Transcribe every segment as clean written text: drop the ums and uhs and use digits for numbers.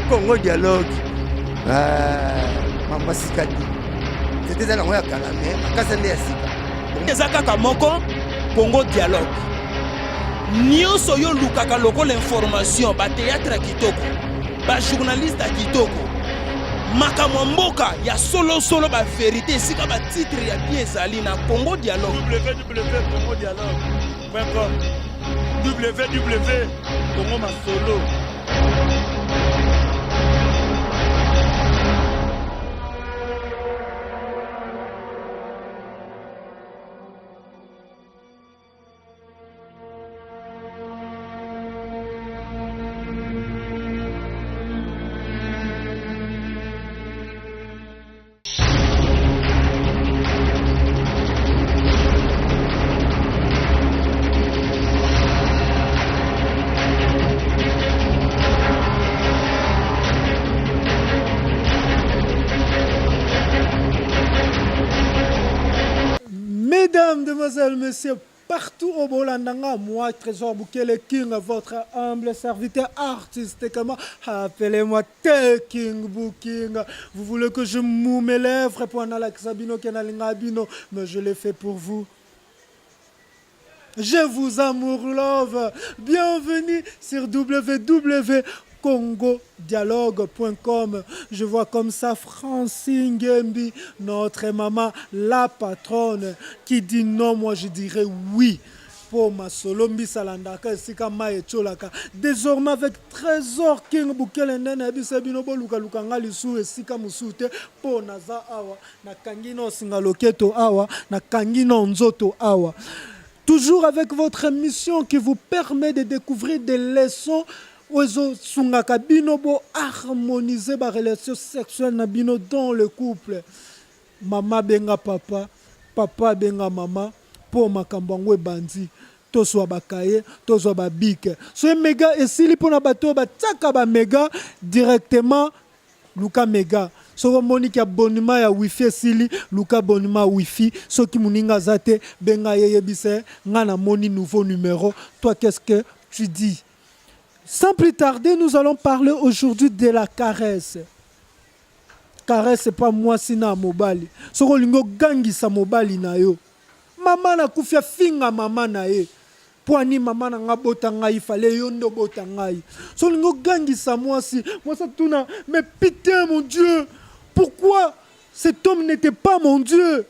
Congo Dialogue. Maman Sikadi. C'était dans la rue à Calamé, à Kassende Sika. Ezaka moko Congo Dialogue. Nio soyo lukaka loko l'information, ba théâtre kitoko, ba journaliste kitoko. Makamwa mboka ya solo ba vérité sika ba titre ya bien ezali na Congo Dialogue. www.congodialogue.com www.congo masolo. Mesdames, demoiselles, messieurs, partout au Bolandanga, moi, Trésor Boukele King, votre humble serviteur artistiquement, appelez-moi Te King Booking. Vous voulez que je mouille mes lèvres pour Analakisabino Kenalingabino, mais je l'ai fait pour vous. Je vous amour love. Bienvenue sur www.congodialogue.com. Je vois comme ça Francine Gembi, notre maman, la patronne, qui dit non, moi je dirais oui. Pour ma solombi salandaka sika maye cholaka. Désormais avec Trésor King Boukele Nene Bisabino Boluka Lukanga Lisu et Sika Musute pour Naza Awa, na Kangino Singaloketo Awa, na Kangino Nzoto Awa. Toujours avec votre émission qui vous permet de découvrir des leçons ozo sungaka bino bo harmoniser ba relation sexuelle na bino dans le couple. Mama benga papa, papa benga mama pour makambo bandi. Toswa bakaye, toswa babike. So méga esili pona bato ba tsaka ba méga directement Luka Mega. So Monique abonnement ya wifi esili Luka abonnement wifi. So ki muninga zate benga yeye bise ngana moni nouveau numéro. Toi qu'est-ce que tu dis? Sans plus tarder, nous allons parler aujourd'hui de la caresse. Caresse, c'est pas moi sina mobali. So lingo gangi sa mobali na yo. Mama na kufia finga mama na ye. Poani mama na nga bota ngai, fallait yondo bota ngai. So lingo gangi sa moi si. Moi ça tourne. Mais putain mon Dieu. Pourquoi cet homme n'était pas mon Dieu?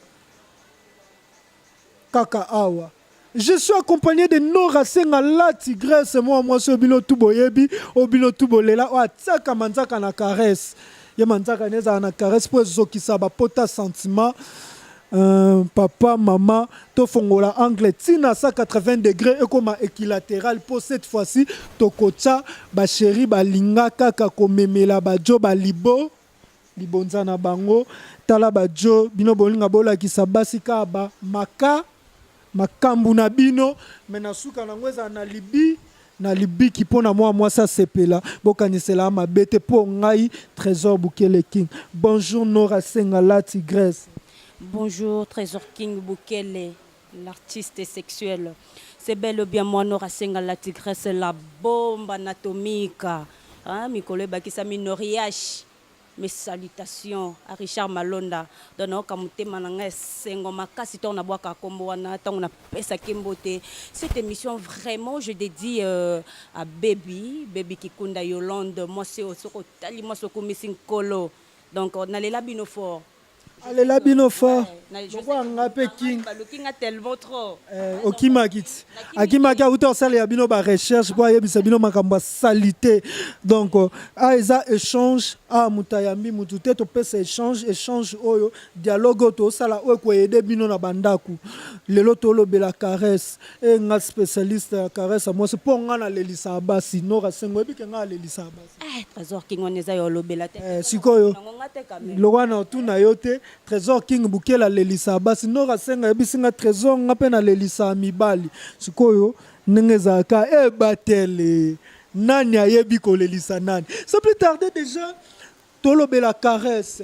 Kaka awa. Je suis accompagné de Nora Senga la tigresse. Moi, c'est Obino Tuboyebi, Obino Tubolela, Oatsaka Manzaka na caresse. Ye Manzaka neza na caresse pour Zokisa pota sentiment. Papa, maman, tofongola angle, tina 180 degrés et comme équilatéral pour cette fois-ci, tokocha, ba chéri, ba linga, kaka komemela, ba jo, ba libo, libonzana bango, tala ba jo, bino bolinga bola ki sabasi ka ba maka. Makambu na bino menasuka na ngweza na libi ki pona moi ça sepela bokanisela ma bete po ngai Trésor Boukele King. Bonjour Nora Senga la tigresse. Bonjour Trésor King Boukele, l'artiste sexuel. C'est bel ou bien moi Nora Senga la tigresse, la bombe anatomique. Hein, Mikole bakisa minoriash. Mes salutations à Richard Malonda. Cette émission, vraiment, je dédie à Baby Kikunda Yolande. Moi, c'est Tali, moi, c'est Missing Kolo. Donc, on allait là, bino fort. Allez là, bino fort. Je vois un appel King. Okimakit. Akimaka, autant ça, les abino ba recherche, bois, yebisa bino makamba salité. Donc, Aïza échange, Moutayambi, Moutouté, to pèse échange, oyo, dialogue, to sala, ou ede bino na bandaku. Le lotolo bela caresse, et un spécialiste à caresse, moi, c'est pour nga na lelisa abasi, Nora Sengo, et puis nga lelisa abasi. Trésor King, on est à yolo bela. Sikoyo. Lowana, tout na yote. Trésor King Boukele lelisa basi Nora Senga bisinga Trésor ngape na lelisa mibali sikoyo nengeza ka batele nani ayebi ko lelisa nani. Sans plus tarder déjà tolobe la caresse.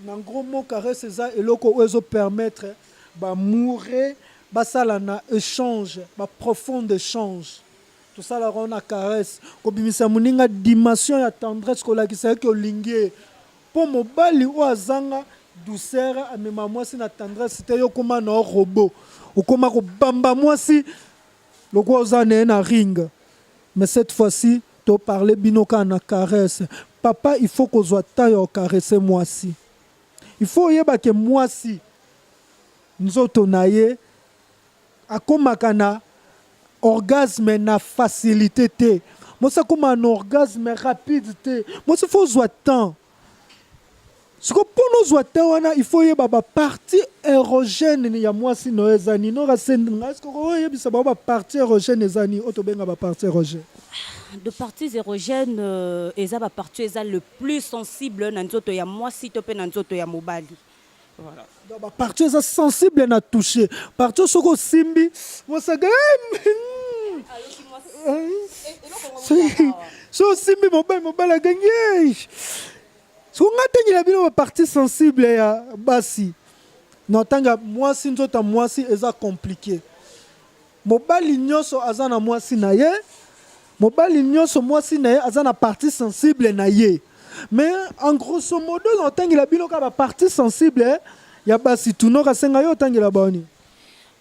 En gros mot caresse ça eloko ozo permettre ba mourir ba sala na échange ba profond échange tosala na caresse kobimisa moninga dimension ya tendresse kolakisa eke olingi ye mpo mobali oyo azanga douceur amema mwasi na tendresse te yo okóma na robot okóma kobamba mwasi lokola oza na ye na ring. Mais cette fois-ci toparle bino kaka na caresse. Papa il faut kozwa temps ya okarese mwasi, il faut oyeba ke mwasi nzoto na ye akomaka na orgasme na facilité te, mwasi akoma na orgasme rapide te, mwasi faut ozwa temps. Siko mpono ozwa temps wana il faut oyeba bapartie érogène ya mwasi no ezani no rasenga eske oyebisa bao bapartie érogène ezani oyo tobenga bapartie érogène. De parties érogènes, eza ba partie eza le plus sensible na nzoto ya mwasi to pe na nzoto ya mobali. Voilà. Donc ba partie eza sensible na toucher. Partie soko simbi, mosaga so simbi mobali aganye. So ngata ngila bino ba partie sensible ya basi. Notanga mwasi nzoto mwasi eza compliqué. Mobali nyonso azana mwasi na ye. Mobali nyonso mwasi na ye aza na partie sensible na ye. Mais en grosso modo notangila bino ka ba partie sensible ya basi tunoka senga yo tangila boni.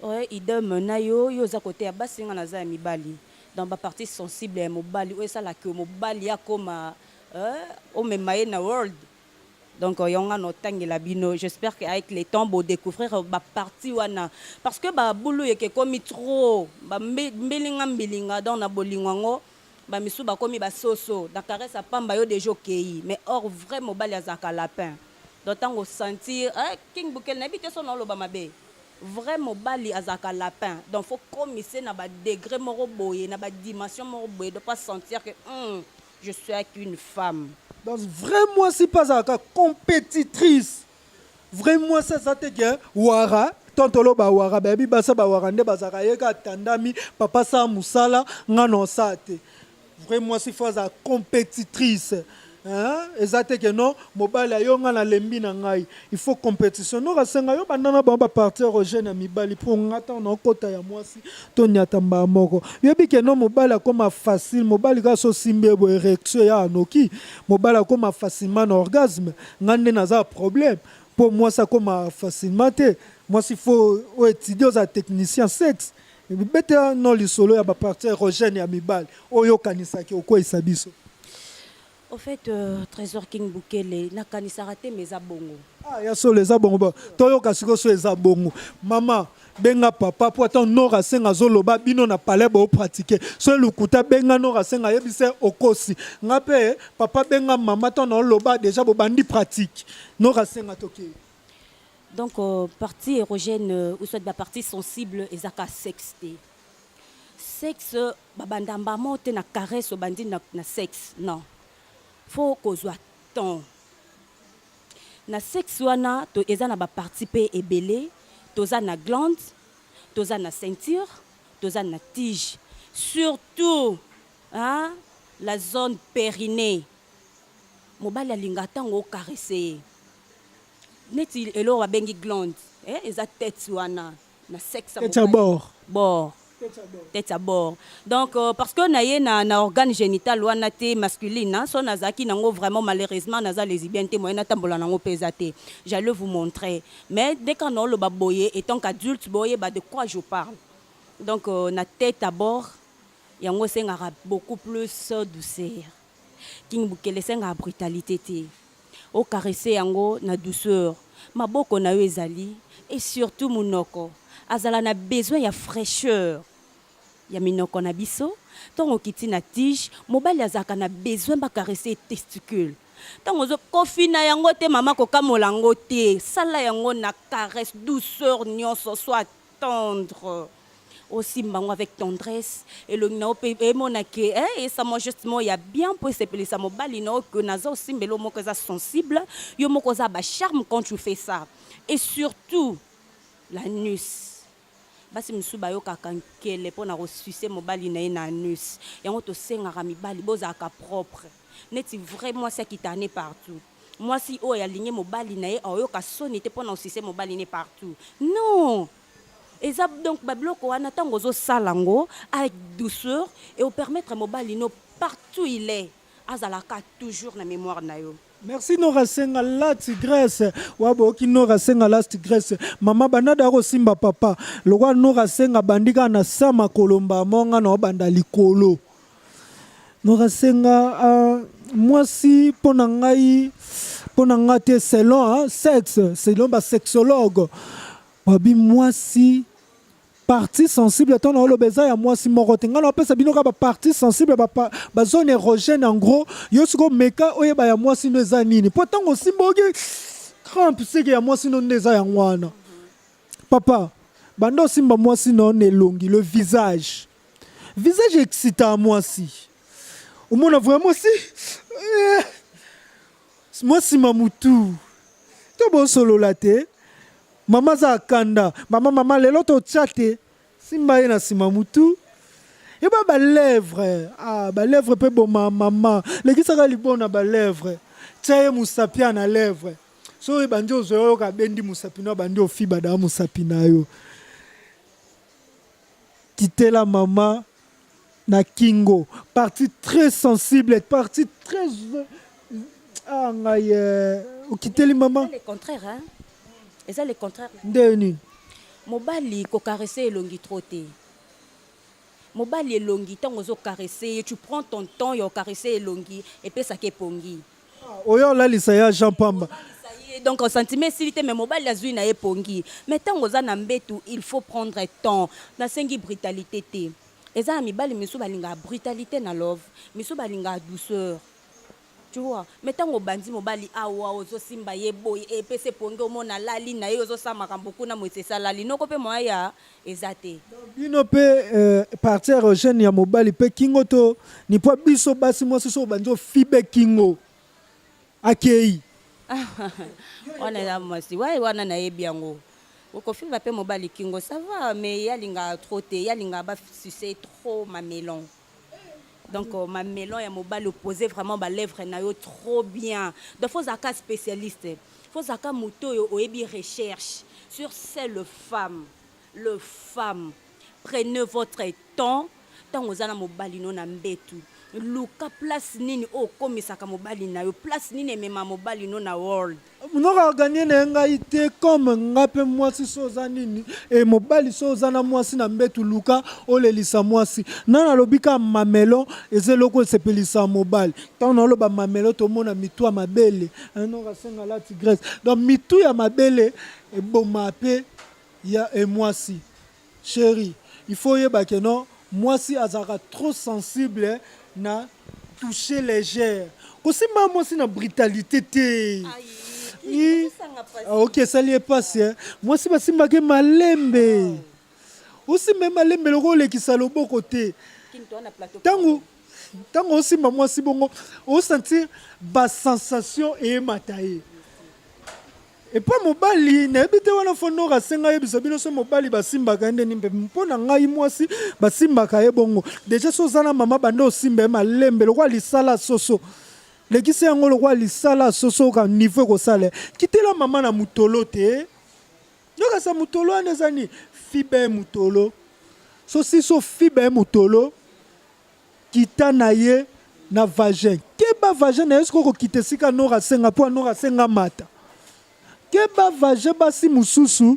Ouais, idem na yo za côté ya basi nga naza ya mibali. Dans ba partie sensible ya mobali oyo sala ke mobali ya koma o memaye na world. Donc yonga notangila bino, j'espère qu'avec les temps bo découvrir ba partie wana parce que ba boulou yeke komi trop ba mbelinga dans na bolingwango ba misu ba komi ba soso da caresse pamba yo déjà okei mais or vrai mobali azaka lapin donc tango sentir king bukel na bité son lo ba mabe vrai mobali azaka lapin donc faut commisser na ba degré moko boye na ba dimension moko boye de pas sentir que je suis avec une femme. Donc vraiment si pas à compétitrice. Vraiment ça te que wara tontolo ba wara baby basa ba warande bazaka yeka tandami papa sa musala ngano sate. Vraiment si pas à compétitrice. Hein? Exacte que non mobile yo ngana lembi na ngai. Il faut compétition. No rasenga yo bandana ba partir érogène ya mibali pour ngata na kota ya mwasi to nyata mba moko. Yebi que non mobile comme facile, mobile ga so simbe bo érection ya anoki. Mobile comme facilement orgasme. Ngande na za problème. Pour moi ça comme facilement te. Moi s'il faut étudier aux techniciens sexe. Bete non li solo ya ba partir érogène ya mibali. Oyo kanisa ki oko isabiso. Au fait, Trésor King Bukele, na kanisa raté mes abongo. Ah, ya so les abongo. Toyo kasiko so les abongo. Maman, benga papa pour ton nora senga zoloba bino na palais bo pratiquer. So lukuta benga nora senga yebise okosi. Ngape papa benga mama ton loba déjà bo bandi pratique. Nora senga toki. Donc partie érogène ou soit la partie sensible ezaka sexte. Sexe babandamba mote na caresse au bandi na sexe. Non. Faut qu'on soit temps. Na sexe wana to eza na ba participer ebele, toza na glande, toza na ceinture, toza na tige. Surtout la zone périnée. Mobali alinga tango caresser. Neti elo wa bengi glande, eza tête wana na sexe tête à bord. Bord. Tête à bord. Donc parce que na organe génital wana te masculine, so nazaki nango vraiment malheureusement naza lesbienne te moyena tambola nango pesate. J'allais vous montrer. Mais dès qu'on a le baboye étant qu'adulte boye de quoi je parle. Donc na tête à bord yango sengara beaucoup plus douceur. King Bukele senga brutalité te. O caresser yango na douceur. Maboko na yo ezali et surtout munoko. Azala na besoin ya fraîcheur. Ya minoko na biso, tongo kiti na tige, mobali azaka na besoin ba caresser testicule. Tongo zo kofina yango te mama ko kamola yango te, sala yango na caresse douceur nyonso soit tendre. Aussi mbango avec tendresse et le na pe e monake et ça moi justement il y a bien pour s'appeler ça mobali no que naza aussi mbelo moko za sensible, yo moko za ba charme quand tu fais ça. Et surtout l'anus. Basi msuba yo kakankele pona resucer mobali na na anus yango to senga mibali bozaka propre neti vraiment ça qui t'ane partout moi si o ya ligné mobali na oyo ka sonité pona resucer mobali ne partout non Et ça, donc, babloko, on attend aux salango avec douceur et au permettre mobalino partout il est. Azalaka toujours na mémoire na yo. Merci Nora Senga la tigresse. Wabo ki Nora Senga la tigresse. Mama banada ko simba papa. Lokwa Nora Senga bandika na sama kolomba monga na banda likolo. Nora Senga moi si ponangai te selon sexe, selon ba sexologue. Wabi moi si partie sensible ton na lobeza ya moi si morotenga na pesa binoka ba partie sensible ba zone érogène en gros yosiko meka oyeba ya moi si no eza nini potango simbogi crampe seke ya moi si no ndeza ya ngwana papa bando simba moi si no nelongi le visage excitant moi si au monde vraiment si moi si mamutu to bon solo laté. Mama za kanda, mama lelo to chate, simba ye na sima mutu. Et ba lèvre, ba lèvre pe bon mama, le kisaka libona ba lèvre. Tsaye musapia na lèvre. So e bandi ozoyo ka bendi musapina bandi ofiba da musapina yo. Quitter la maman na kingo, partie très sensible, partie très quitter les mamans. C'est le contraire hein. Et ça le contraire. Ndeni. Mobali ko caresser elongi troté. Mobali elongi tant ozo caresser, tu prends ton temps yo caresser elongi et puis ça ke pongi. Oyo la lisaya Jean Pamba. Donc on sentiment silité mais mobali azui na epongi. Mais tant oza na mbetu, il faut prendre temps. Na sengi brutalité té. Eza mibali misu balinga brutalité na love, misu balinga douceur. Tu vois, mettons au bandi mobali awa ozo simba yebo et pese pongo mona lali na yo ozo samaka beaucoup na moise salali noko pe moya ezate. Bino pe partir érogène ya mobali pe kingo to ni po biso basi mo so banjo fibe kingo. Akei. On est là moi si ouais wana na yebi yango. Oko fiba pe mobali kingo ça va mais yalinga troté yalinga ba sucer trop ma melon. Donc ma melon et mobile opposé vraiment ba lèvre na yo trop bien. Donc faut zaka spécialiste. Faut zaka moto yo oyebi recherche sur celle le femme. Prenez votre temps tant ozana mobile no na mbetu. Luka place nini o komisaka mobile na yo place nini mema mobile no na world. Mnoka gagner na ngai te comme ngape mwasi soza nini et mobali soza na mwasi na mbetu luka olelisa mwasi nana lobika mamelo ezeloko sepelisa mobali tant na loba mamelo to mona mitu ya mabele anoka senga la tigresse donc mitu ya mabele e boma pe ya e mwasi chérie il faut yeba que non mwasi azaka trop sensible na toucher légère kosimba mwasi na brutalité te. Ok, ça lui est passé. Moi, si je suis malembe. Aussi, même malembe, le rôle qui s'est au beau côté. Tango aussi, moi, si bon, on sentir ma sensation et ma taille. Et pas mon bali, n'habite wana fono rasenga yebisabino so mobali basimba kande nimpe mpona ngai mwasi basimba kaye bongo. Déjà so zana mama bando simba malembe, le roi lisala soso. Le qui c'est un roi lisala soso ka niveau ko sale kitela mama na mutolo te yoka sa mutolo anezani fibe mutolo so si so fibe mutolo kita na ye na vagin keba vagin na esko ko kitesika nora senga po nora senga mata keba vagin basi mususu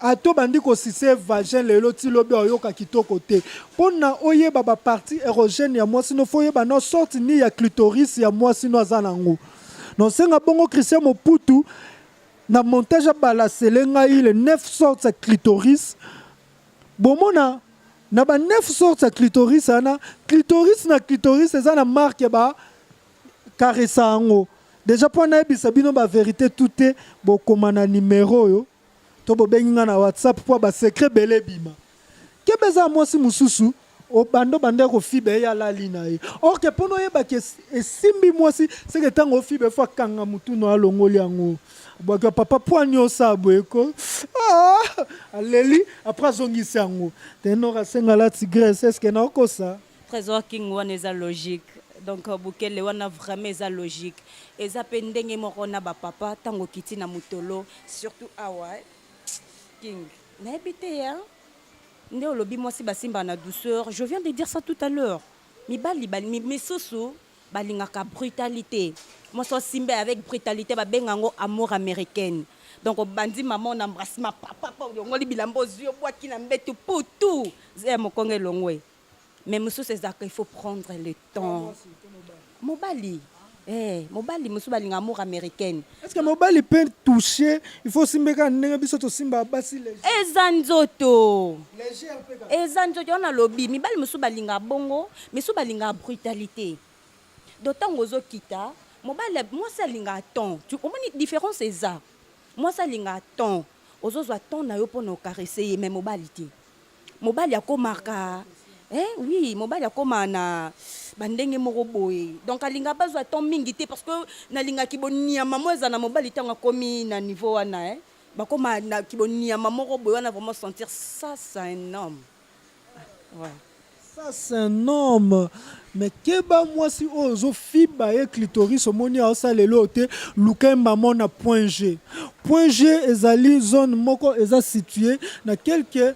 ato bandi ko sise vagin lelo ti lobe oyoka kitoko te pona oyeba ba partie érogène ya moi sino foyeba no sorte ni ya clitoris ya moi sino azanango non senga bongo Christian Moputu na montage bala selenga ile 9 sortes de clitoris bomona na ba 9 sortes de clitoris ana clitoris na clitoris ezana marque ba caressa ango déjà pona ebisa bino ba vérité tout est bokomana numéro yo to bobenga na WhatsApp pour ba secret belé bima kebeza mwasi mususu o bando ko fibe ya la lina e or ke pono yeba ke esimbi mwasi c'est que tango fibe fa kanga mutu no alongoli yango bwa papa poani osabo eko aleli après zongisi yango tenora senga la tigresse est-ce que na okosa Trésor King wana eza logique. Donc bukele wana vraiment eza logique. Eza pendenge moko na ba papa tango kiti na mutolo surtout awa King. N'habité, hein? Nde olobi moi si basimba na douceur. Je viens de dire ça tout à l'heure. Mi soso balingaka brutalité. Moi so simba avec brutalité ba bengango amour américaine. Donc bandi maman on embrasse ma papa ngoli bilambo zio bois qui na mbetu pour tout. Zé mo konge longwe. Mais monsieur c'est ça qu'il faut prendre le temps. Mobali. Mobali musu balinga amour américaine. Est-ce que mobali peut toucher? Il faut simbeka ndenge biso to simba basi léger. Ezanzoto. Léger peka. Ezanzoto on a lobby. Mibali musu balinga bongo, musu balinga brutalité. D'autant ozo kita, mobali moi ça linga temps. Tu comprends la différence c'est ça. Moi ça linga temps. Ozo zo temps na yo pour no caresser mais mobali té. Mobali akomaka. Oui, mobali akoma na bandenge moko boye. Donc alinga bazwa temps mingi te parce que na linga kibonia maman za na mobali tanga komi na niveau wana ba koma na kibonia maman moko boye wana vraiment sentir ça c'est un homme. Ouais. Ça c'est un homme. Mais keba moi si ozo fiba et clitoris omoni a ça lelo te luka maman na point G. Point G ezali zone moko eza situé na quelques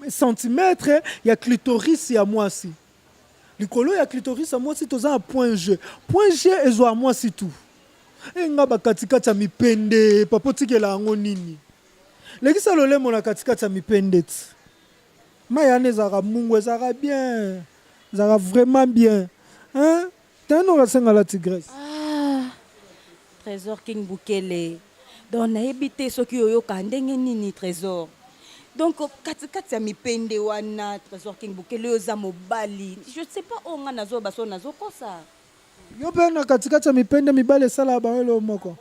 centimètres ya clitoris ya moi si. Likolo ya clitoris ya moi si toza à point G. Point G ezo à moi si tout. E nga ba katikati ya mipende papotikela yango nini. Lekisa lolemo na katikati ya mipende. Mayane ezaka mungu ezaka bien. Ezaka vraiment bien. Hein? Tano rasenga la tigresse. Trésor King Bukele. Donc naebite soki oyoka ndenge nini trésor. Donc katikati ya mipende wana Trésor King Bukele oza mobali. Je ne sais pas onga nazo baso nazo kosa. Yo pe na katikati ya mipende mibale sala ba lo moko.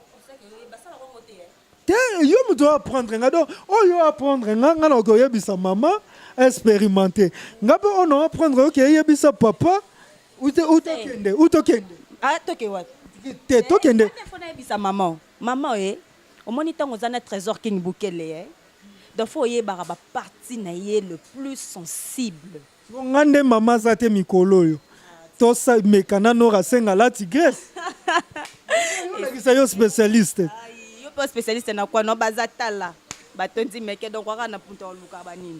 Te yo muto apprendre nga donc yo apprendre nga na ko yebisa mama expérimenter. Nga pe on apprendre OK yebisa papa ou tokende. Ah toke what? Te tokende. Téléphone yebisa maman. Maman au moniteur ozana Trésor King Bukele donc faut yebara ba partie na ye le plus sensible. Ngande mama zate mikolo yo. Tosa mekana no rasenga la tigresse. Yo yo spécialiste. Yo pas spécialiste na quoi no bazatala. Batondi meke donc waka na punta luka banini.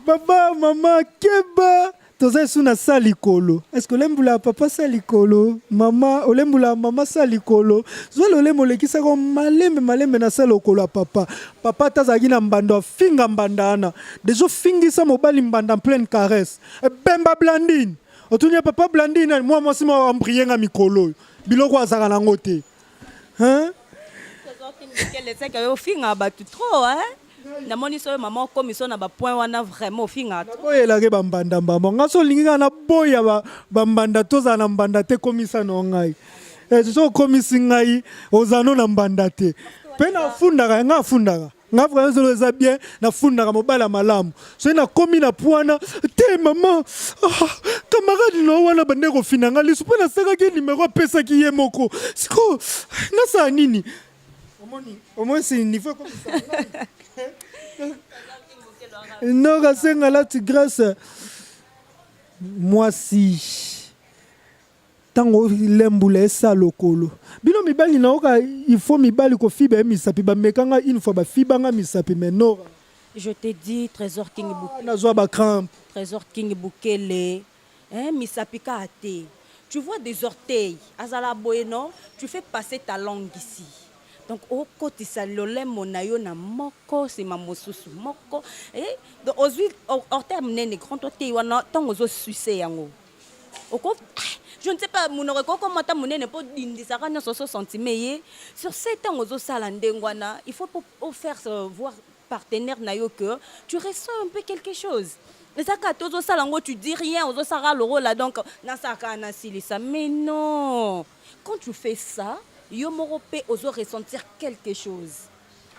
Baba mama keba toza suna salikolo. Est-ce que lembula papa salikolo? Mama olembula mama salikolo. Zo lolemo lekisa ko malembe na salikolo papa. Papa tazaki na mbando finga mbandana. Dejo fingisa mobali mbanda en pleine caresse. Bemba Blandine. Otunya papa Blandine moi sima ambrienga mikolo. Biloko azaka nango te. Hein? Quel est que finga batu trop hein? Na moni so maman comme so na ba point wana vraiment finga trop. Boye la ke bambanda mbamba. Ngaso linga na boya bambanda toza na mbanda te komisa no ngai. So komisi ngai ozano na mbanda te. Pe na fundaka nga fundaka. Nga vraiment so eza bien na fundaka mobala malamu. So na komi na poana te maman. Camarade no wana bande ko finanga lisu pe na saka ke numéro pesa ki ye moko. Siko na sa nini? Au moins c'est niveau comme ça. Non, rasenga la tigresse. Moi si tango lembula esa lokolo. Bino mibali na oka il faut mibali ko fiba misapi ba mekanga une fois ba fiba nga misapi menora. Je te dis Trésor King Bukele. Na zo ba crampe. Trésor King Bukele. Misapi ka ate. Tu vois des orteils. Azala boye non, tu fais passer ta langue ici. Donc au côté ça lolemo na yo na moko c'est mamosusu moko donc aujourd'hui hors terme né grand orteil wana tango zo sucer yango. Je ne sais pas mon aurait comment ta monene pas dindisa kana so 60 cm sur 7 ans zo sala ndengwana il faut pour faire voir partenaire na yo que tu ressens un peu quelque chose. Mais ça quand zo sala ngo tu dis rien zo sara le rôle là donc na saka na silisa mais non quand tu fais ça yo moropé oso ressentir quelque chose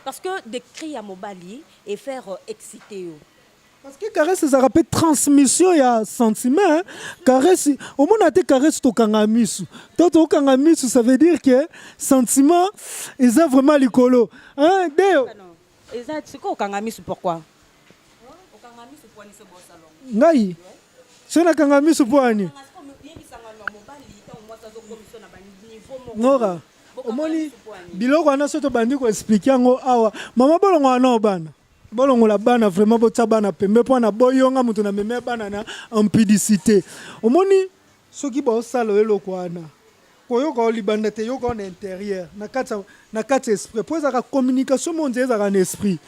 parce que des cris à mobali et faire exciter yo. Parce que caresse ça rappelle transmission ya sentiment hein? Caresse au moins te caresse to kangamisu to kangamisu ça veut dire que sentiment ils ont vraiment likolo hein deo exact c'est quoi kangamisu pourquoi au kangamisu pour ni se bon salon ngai c'est na kangamisu pour ani Nora omoni biloko wana soto bandi koexplike yango awa mama bolongo wana bana bolongola bana vraiment botya bana pembe mpo na boyonga moto na meme bana na impudicité omoni soki baosala eloko wana koyoka olibanda te yoka na intérieur na kati ya esprit mpo ezalaka communication mondia ezalaka na esprit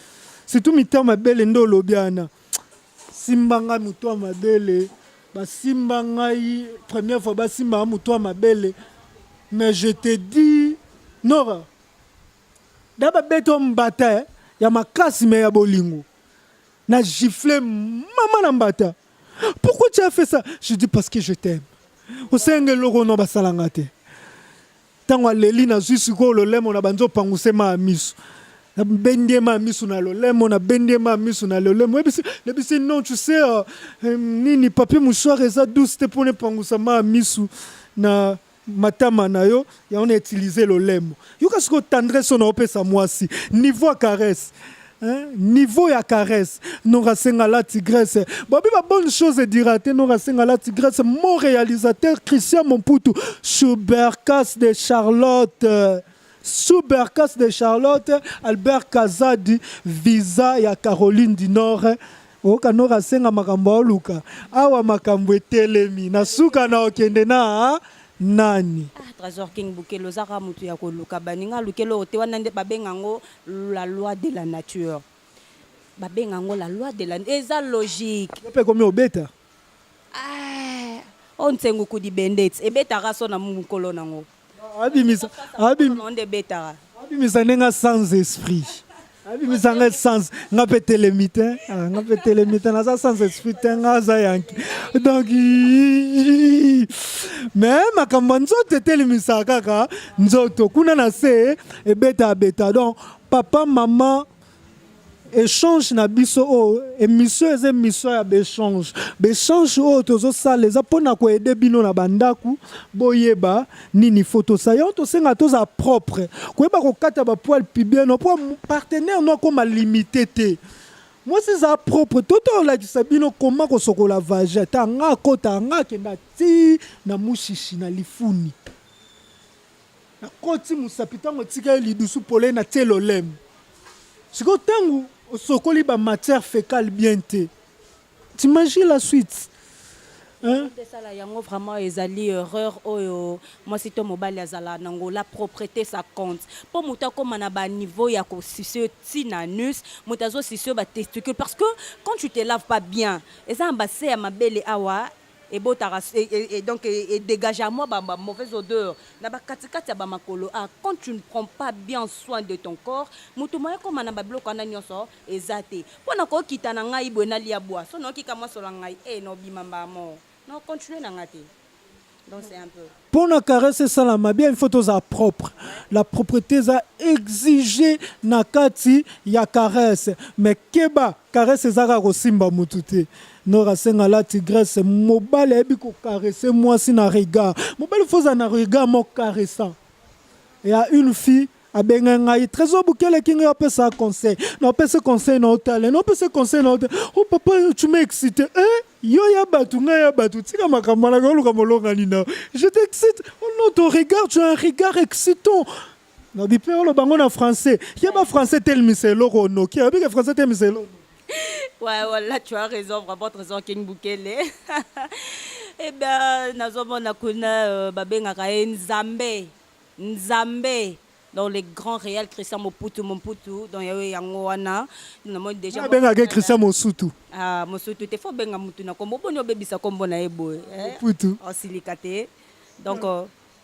surtout mitema mabele nde olobi wana simba ngai moto ya mabele basimba ngai première fois basimba moto ya mabele mais je te dis Nora daba beto mbata ya makasi me ya bolingo na gifle maman na mbata pourquoi tu as fait ça je dis parce que je t'aime osenge loko no basalanga te tango aleli na zwi sikoyo lolemo na banzo panguse ma miso na bendie ma miso na lolemo na bendie ma miso na lolemo lebisi non tu sais nini papier mouchoir eza douce te pone pangusa ma miso na matama na yo ya on a utilisé lolemo yoka siko tendresse on opesa mwasi niveau ya caresse niveau ya caresse nora senga la tigresse babi ba bonne chose dira te nora senga la tigresse mon réalisateur Christian Momputu Schubercas de Charlotte Schubercas de Charlotte Albert Kazadi visa ya Caroline du Nord oka nora senga makambo oluka awa makambo etelemi na suka na okende na nani Trésor King Bukele ozaka mutu ya koluka baninga lukelo ote wana nde babengango la loi de la nature babengango la loi de la eza logique pe komi obeta on tsengu kudi bendets ebetaka so na mukolo nango abimisa onde betaka abimisa nenga sans esprit abimisa nga sans nga pe telemite nga pe telemite na sans esprit nga za yanki donc mais makambo nzoto telemisa kaka nzoto kuna na se ebeta donc papa maman échange na biso o émission eza émission ya béchange o tozosala eza mpona koede bino na bandaku boyeba nini foto sa yo tosenga toza propre koyeba kokata bapoile pibien no mpo partenaire no akoma limité te mwasi eza propre toto olakisa bino koma kosokola vage ta nga akota nga akenda ti na mushishi na lifuni nakoti mosapi ntango tika ye lidusu pole na tie lolemo sikoyo ntango sokoli ba matière fécale bien te. T'imagines la suite? Hein? Vraiment ezali erreur oyo moi c'est ton mobile azala nango la propreté ça compte pour muta comme na ba niveau ya ko sisio tinanus mutazo sisio ba testicule parce que quand tu te laves pas bien eza ambassé ya mabele awa et donc et dégage à moi ma mauvaise odeur na ba katikati ya ba makolo quand tu ne prends pas bien soin de ton corps mutu moya comme na ba bloka na nyonso ezate pona ko kita na ngai bwe na lia bois so no kika mo sola ngai no bimamba mo non continue na ngati donc c'est un peu pour na caresser ça la bien il faut tous à propre la propreté ça exiger na kati ya caresse mais keba caresse ezaka ko simba mututé Nora senga la tigresse mobile ebi ko caresser moi si na regard mobile faut na regard mo caressant et à une fille abenga ngai trésor bukele kinga appelle ça conseil non appelle ce conseil non talent non appelle ce conseil non oh papa tu m'as excité yo ya batu nga ya batu tika makambo na ko luka molonga nina je t'excite oh non ton regard tu as un regard excitant na bipe le bango na français y a pas français tel miselo no qui a bien français tel miselo. Ouais, voilà, tu as raison, vraiment, Trésor King Bukele. Eh bien, nazomona kuna babengaka Nzambe dans les grands réels Christian Momputu dans yango wana nous avons déjà babengaka Christian Mosutu Mosutu te faut benga mutu na kombo boni obebisa kombo na ebo Momputu en silicate donc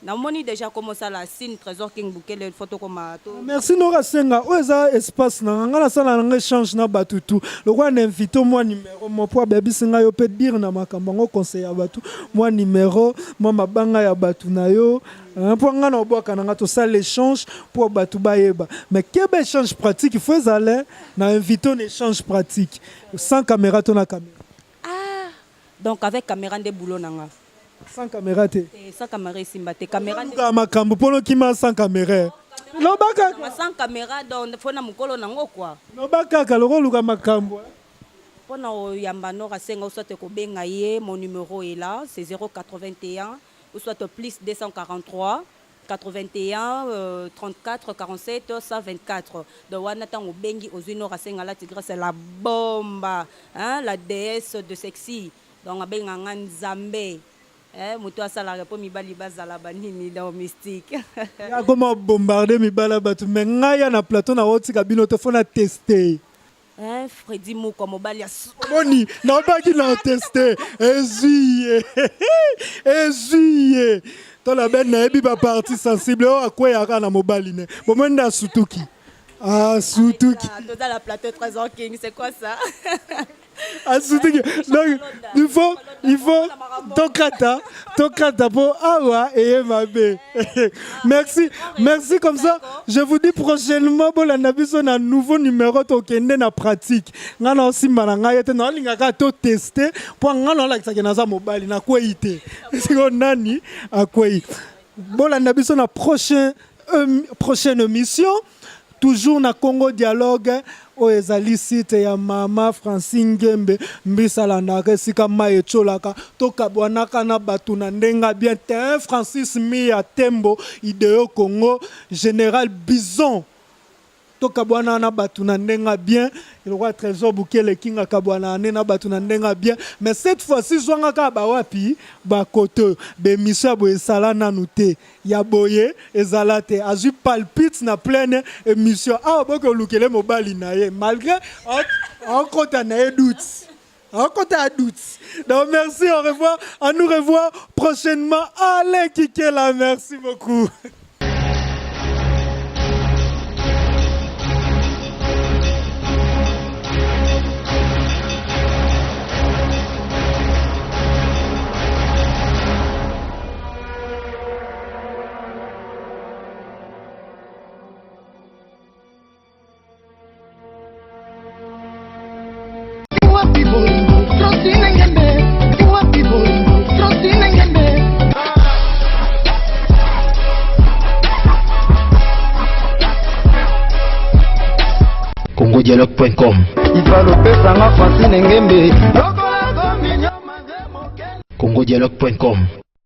namoni déjà comment ça la signe Trésor King Bukele photo comme merci Nora Senga oza espace na ngala sala na échange na batutu le roi invite moi numéro mo po baby singa yo peut dire na makambo ngo conseil ya batu moi numéro moi mabanga ya batu na yo pour nga na boka na to sala l'échange pour batu bayeba mais quel échange pratique il faut aller na invite un échange pratique sans caméra to na caméra donc avec caméra de boulot nanga sans caméra te sans caméra simba te caméra de makambo pono kima sans caméra no baka sans caméra donc faut na mukolo nango quoi no baka ka loko luka makambo pona yamba no rasenga soit ko benga ye mon numéro est là c'est 081 ou soit plus 243 81 34 47 124. Donc wana tango bengi ozino rasenga la tigre c'est la bombe, hein, la déesse de sexy. Donc abenga nzambe. Muto asala repo mibali bazala banini dans mystique. Ya comment bombarder mibala batu mais ngaya na plateau na woti kabino te fona tester. Freddy Mouko mobali Boni, na ba ki na tester. Ezuye. To la ben na ebi ba partie sensible o akwa ya kana mobali ne. Bomenda sutuki. Ah, sutuki. Dans la plateau Trésor King, c'est quoi ça? Ah, sutuki. Donc il faut Tokata pour awa et mabe. Merci comme ça. Je vous dis prochainement bon la nabiso na nouveau numéro tokende na pratique. Ngana aussi malanga yete na linga to tester pour ngana la kisaka za mobile na kwete. Siko nani akwei. Bon la nabiso na prochaine émission toujours na Congo Dialogue o ezali site ya mama Francine Ngembe mbisala na resika maye cholaka tokabwanaka na batu na ndenga bien te Francis Mia Tembo ideo Congo Général Bison tokabwana na batu na ndenga bien le roi Trésor Bukele kinga kabwana na batu na ndenga bien mais cette fois-ci zwanga ka ba wapi ba kote be mission bo esala nanu te ya boye ezalate azu palpite na pleine émission ah boko lukele mobali na ye malgré en kota na doute. Donc merci, au revoir, à nous revoir prochainement. Alain Kikela, merci beaucoup. CongoDialogue.com CongoDialogue.com